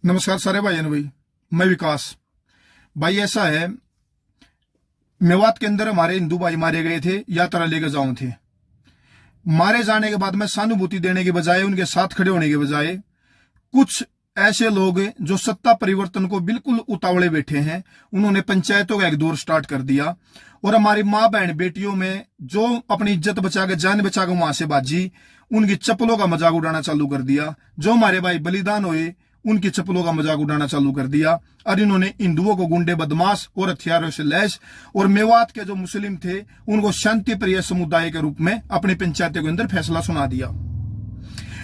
नमस्कार सारे भाई भाई। मैं विकास भाई। ऐसा है, मेवात के अंदर हमारे हिंदू भाई मारे गए थे, यात्रा लेकर जाऊं थे। मारे जाने के बाद में सहानुभूति देने के बजाय, उनके साथ खड़े होने के बजाय, कुछ ऐसे लोग जो सत्ता परिवर्तन को बिल्कुल उतावले बैठे हैं, उन्होंने पंचायतों का एक दौर स्टार्ट कर दिया और हमारी माँ बहन बेटियों में जो अपनी इज्जत बचा के, जान बचा के वहां से बाजी, उनकी चप्पलों का मजाक उड़ाना चालू कर दिया। जो हमारे भाई बलिदान हुए, उनकी चप्पलों का मजाक उड़ाना चालू कर दिया। और इन्होंने हिंदुओं को गुंडे, बदमाश और हथियारों से लैस, और मेवात के जो मुस्लिम थे उनको शांति प्रिय समुदाय के रूप में अपनी पंचायतों के अंदर फैसला सुना दिया।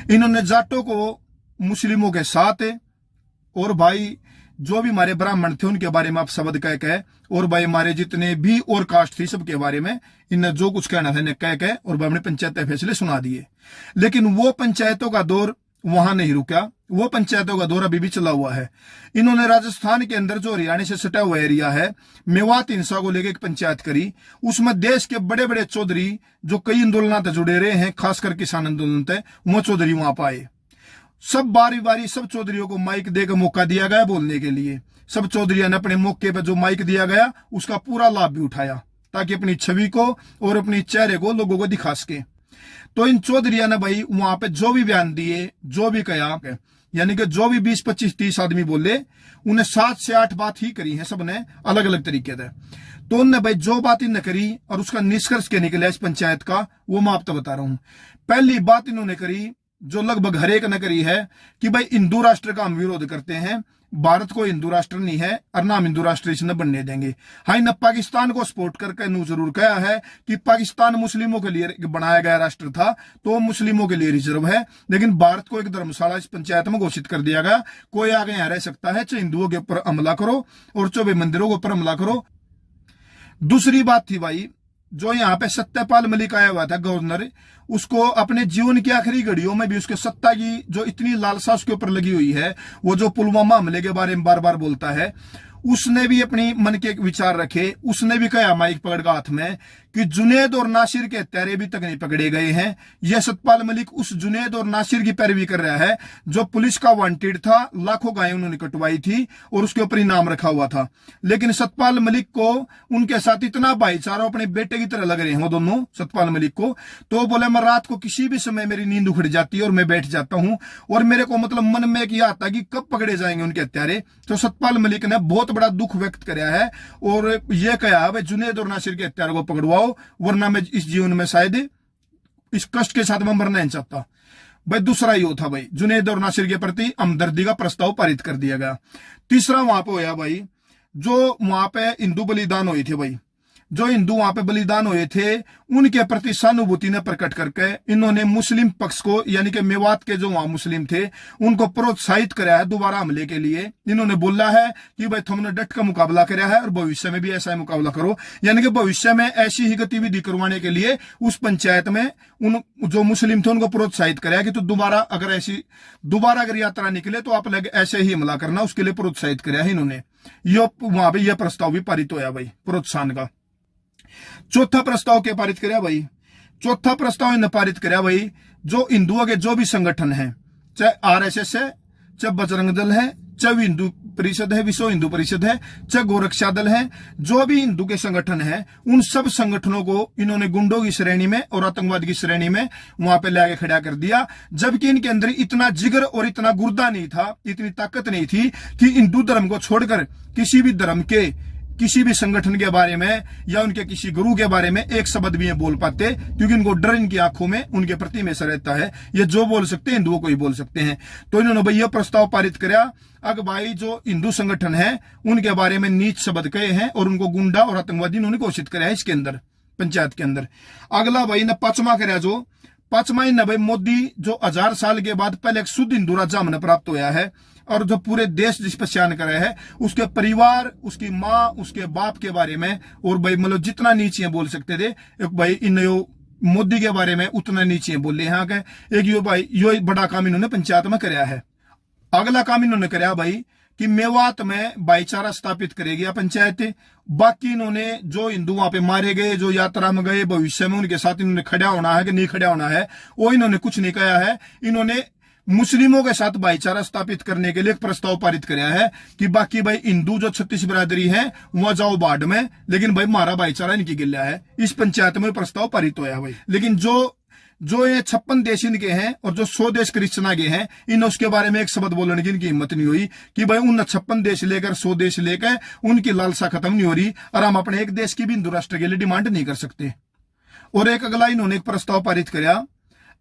इन्होंने जाटों को मुस्लिमों के साथ, और भाई जो भी हमारे ब्राह्मण थे उनके बारे में आप शब्द कह, और भाई हमारे जितने भी और कास्ट थी सबके बारे में इन्हें जो कुछ कहना था इन्हें कह और अपने पंचायत फैसले सुना दिए। लेकिन वो पंचायतों का दौर वहां नहीं रुका, वो पंचायतों का दौर अभी भी चला हुआ है। इन्होंने राजस्थान के अंदर जो हरियाणा से सटा हुआ एरिया है, मेवात हिंसा को लेकर एक पंचायत करी। उसमें देश के बड़े बड़े चौधरी जो कई आंदोलनों से जुड़े रहे हैं, खासकर किसान आंदोलन थे, वो चौधरी वहां पाए। सब बारी बारी सब चौधरियों को माइक देकर मौका दिया गया बोलने के लिए। सब चौधरियों ने अपने मौके पर जो माइक दिया गया उसका पूरा लाभ भी उठाया, ताकि अपनी छवि को और अपनी चेहरे को लोगों को दिखा सके। तो इन चौधरिया ने भाई वहां पे जो भी बयान दिए, जो भी कहा, यानी कि जो भी 20, 25, 30 आदमी बोले, उन्हें 7 से 8 बात ही करी है सबने, अलग अलग तरीके से। तो उनने भाई जो बात इन्हें करी और उसका निष्कर्ष क्या निकला इस पंचायत का, वो मैं आपको बता रहा हूं। पहली बात इन्होंने करी, जो लगभग हर एक ने करी है, कि भाई हिंदू राष्ट्र का हम विरोध करते हैं। भारत को हिंदू राष्ट्र नहीं है और ना हम हिंदू राष्ट्र इसे न बनने देंगे। हाँ, न पाकिस्तान को सपोर्ट करके नू जरूर कहा है कि पाकिस्तान मुस्लिमों के लिए बनाया गया राष्ट्र था, तो मुस्लिमों के लिए रिजर्व है। लेकिन भारत को एक धर्मशाला इस पंचायत में घोषित कर दिया गया। कोई आगे यहाँ रह सकता है, चाहे हिंदुओं के ऊपर हमला करो और चाहे मंदिरों के ऊपर हमला करो। दूसरी बात थी भाई, जो यहाँ पे सत्यपाल मलिक आया हुआ था गवर्नर, उसको अपने जीवन की आखिरी घड़ियों में भी उसके सत्ता की जो इतनी लालसा उसके ऊपर लगी हुई है, वो जो पुलवामा हमले के बारे में बार बार बोलता है, उसने भी अपनी मन के विचार रखे। उसने भी कहा माइक पकड़ का हाथ में कि जुनेद और नासिर के हत्यारे भी तक नहीं पकड़े गए हैं। यह सतपाल मलिक उस जुनेद और नासिर की पैरवी कर रहा है जो पुलिस का वांटेड था। लाखों गायें उन्होंने कटवाई थी और उसके ऊपर इनाम रखा हुआ था। लेकिन सतपाल मलिक को उनके साथ इतना भाईचारा, अपने बेटे की तरह लग रहे हैं वो दोनों सतपाल मलिक को। तो बोले, मैं रात को किसी भी समय मेरी नींद उखड़ जाती है और मैं बैठ जाता हूं, और मेरे को मतलब मन में यह आता कि कब पकड़े जाएंगे उनके हत्यारे। तो सतपाल मलिक ने बहुत बड़ा दुख व्यक्त किया है और यह कहा, भाई जुनेद और नासिर के हत्यारे को पकड़वाओ, वरना मैं इस जीवन में शायद इस कष्ट के साथ मैं मरना नहीं चाहता। भाई दूसरा ही था भाई, जुनेद और नासिर के प्रति हमदर्दी का प्रस्ताव पारित कर दिया गया। तीसरा वहां पे होया भाई, जो वहां पे हिंदू बलिदान हुए थे भाई, जो हिंदू वहां पे बलिदान हुए थे, उनके प्रति सहानुभूति ने प्रकट करके इन्होंने मुस्लिम पक्ष को, यानी कि मेवात के जो वहां मुस्लिम थे, उनको प्रोत्साहित कराया है दोबारा हमले के लिए। इन्होंने बोला है कि भाई तुमने डट का मुकाबला कराया है और भविष्य में भी ऐसा ही मुकाबला करो, यानी कि भविष्य में ऐसी ही गतिविधि करवाने के लिए उस पंचायत में उन जो मुस्लिम थे उनको प्रोत्साहित कराया कि तो दोबारा अगर यात्रा निकले तो आप लोग ऐसे ही हमला करना, उसके लिए प्रोत्साहित कराया है इन्होंने। वहां पर यह प्रस्ताव भी पारित होया भाई, प्रोत्साहन का। चौथा प्रस्ताव क्या पारित कराया भाई? चौथा प्रस्ताव इन्हें पारित कराया भाई, जो हिंदुओं के जो भी संगठन है, चाहे आरएसएस है, चाहे बजरंग दल है, चाहे हिंदू परिषद है, विश्व हिंदू परिषद है, चाहे गोरक्षा दल है, जो भी हिंदू के संगठन है, उन सब संगठनों को इन्होंने गुंडों की श्रेणी में और आतंकवाद की श्रेणी में वहां पे लाके खड़ा कर दिया। जबकि इनके अंदर इतना जिगर और इतना गुर्दा नहीं था, इतनी ताकत नहीं थी कि हिंदू धर्म को छोड़कर किसी भी धर्म के, किसी भी संगठन के बारे में या उनके किसी गुरु के बारे में एक शब्द भी ये बोल पाते, क्योंकि इनको डर इनकी आंखों में उनके प्रति हमेशा रहता है। ये जो बोल सकते हैं हिंदुओं को ही बोल सकते हैं। तो इन्होंने भाई यह प्रस्ताव पारित कराया। अगर भाई जो हिंदू संगठन है उनके बारे में नीच शब्द कहे हैं और उनको गुंडा और आतंकवादी इन्होंने घोषित कराया इसके अंदर, पंचायत के अंदर। अगला भाई ने पांचवा कराया, जो पांचवा इन भाई मोदी जो 1000 साल के बाद पहले एक शुद्ध हिंदू राज्य हमने प्राप्त होया है, और जो पूरे देश जिस पर शान करे है, उसके परिवार, उसकी माँ, उसके बाप के बारे में, और भाई मतलब जितना नीचे बोल सकते थे एक भाई इन मोदी के बारे में उतना नीचे बोले यहाँ के एक यो भाई यो बड़ा काम इन्होंने पंचायत में कराया है। अगला काम इन्होंने कराया भाई कि मेवात में भाईचारा स्थापित करेगी पंचायत। बाकी इन्होंने जो हिंदू वहां पे मारे गए, जो यात्रा में गए, भविष्य में उनके साथ इन्होंने खड़ा होना है कि नहीं खड़ा होना है, वो इन्होंने कुछ नहीं कहा है। इन्होंने मुस्लिमों के साथ भाईचारा स्थापित करने के लिए एक प्रस्ताव पारित कराया है कि बाकी भाई हिंदू जो 36 बिरादरी है वहां जाओ बाढ़ में, लेकिन भाई हमारा भाईचारा इनकी गिल्ला है। इस पंचायत में प्रस्ताव पारित होया भाई। लेकिन जो ये 56 देश इनके हैं और जो 100 देश क्रिश्चना के हैं, इन उसके बारे में एक शब्द बोलने की इनकी हिम्मत नहीं हुई कि भाई उन 56 देश लेकर 100 देश लेकर उनकी लालसा खत्म नहीं हो रही और हम अपने एक देश की भी हिंदू राष्ट्र के लिए डिमांड नहीं कर सकते। और एक अगला इन्होंने एक प्रस्ताव पारित कराया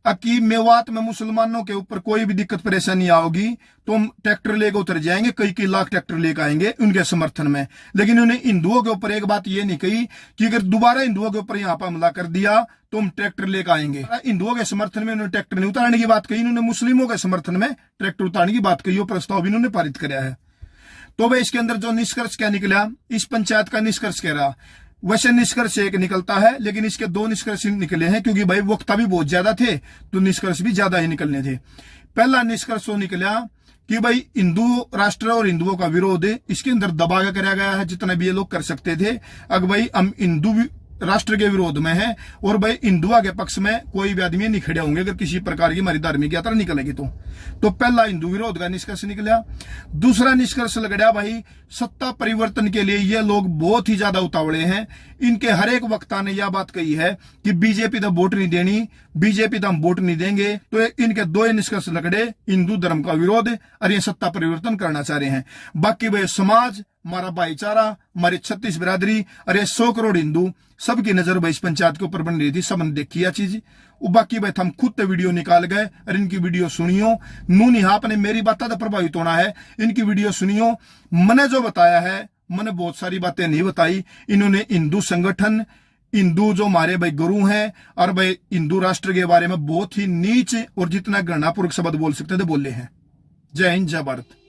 कि मेवात में मुसलमानों के ऊपर कोई भी दिक्कत परेशानी आओगी तो हम ट्रैक्टर लेकर उतर जाएंगे, कई लाख ट्रैक्टर लेकर आएंगे उनके समर्थन में। लेकिन उन्हें हिंदुओं के ऊपर एक बात ये नहीं कही कि अगर दोबारा हिंदुओं के ऊपर यहाँ पर हमला कर दिया तो हम ट्रैक्टर लेकर आएंगे। हिंदुओं के समर्थन में उन्होंने ट्रैक्टर नहीं उतारने की बात कही, इन्होंने मुस्लिमों के समर्थन में ट्रैक्टर उतारने की बात कही। वो प्रस्ताव इन्होंने पारित कराया है। तो भाई इसके अंदर जो निष्कर्ष क्या निकला, इस पंचायत का निष्कर्ष कह रहा, वैसे निष्कर्ष एक निकलता है लेकिन इसके 2 निष्कर्ष निकले हैं क्योंकि भाई वक्ता भी बहुत ज्यादा थे तो निष्कर्ष भी ज्यादा ही निकलने थे। पहला निष्कर्ष वो निकला कि भाई हिंदू राष्ट्र और हिंदुओं का विरोध इसके अंदर दबा के कराया गया है जितना भी ये लोग कर सकते थे। अब भाई हम हिंदू राष्ट्र के विरोध में है और भाई हिंदुआ के पक्ष में कोई भी आदमी नहीं खड़े होंगे अगर किसी प्रकार की हमारी धार्मिक यात्रा निकलेगी तो पहला हिंदू विरोध का निष्कर्ष निकला। दूसरा निष्कर्ष लग गया भाई सत्ता परिवर्तन के लिए ये लोग बहुत ही ज्यादा उतावले हैं। इनके हर एक वक्ता ने यह बात कही है कि बीजेपी तो वोट नहीं देनी, बीजेपी तो हम वोट नहीं देंगे। तो इनके 2 निष्कर्ष लगड़े, हिंदू धर्म का विरोध और ये सत्ता परिवर्तन करना चाह रहे हैं। बाकी भाई समाज, हमारा भाईचारा, हमारी 36 बिरादरी और ये 100 करोड़ हिंदू सबकी नजर भाई इस पंचायत के ऊपर बन रही थी। सब ने देखी यह चीज। बाकी भाई हम खुद तो वीडियो निकाल गए और इनकी वीडियो सुनियो। नू नहीं आपने मेरी बात तो प्रभावित होना है, इनकी वीडियो सुनियो। मैंने जो बताया है, मैंने बहुत सारी बातें नहीं बताई। इन्होंने हिंदू संगठन, हिंदू जो हमारे भाई गुरु हैं और भाई हिंदू राष्ट्र के बारे में बहुत ही नीच और जितना घृणापूर्वक शब्द बोल सकते थे बोले हैं। जय हिंद, जय भारत।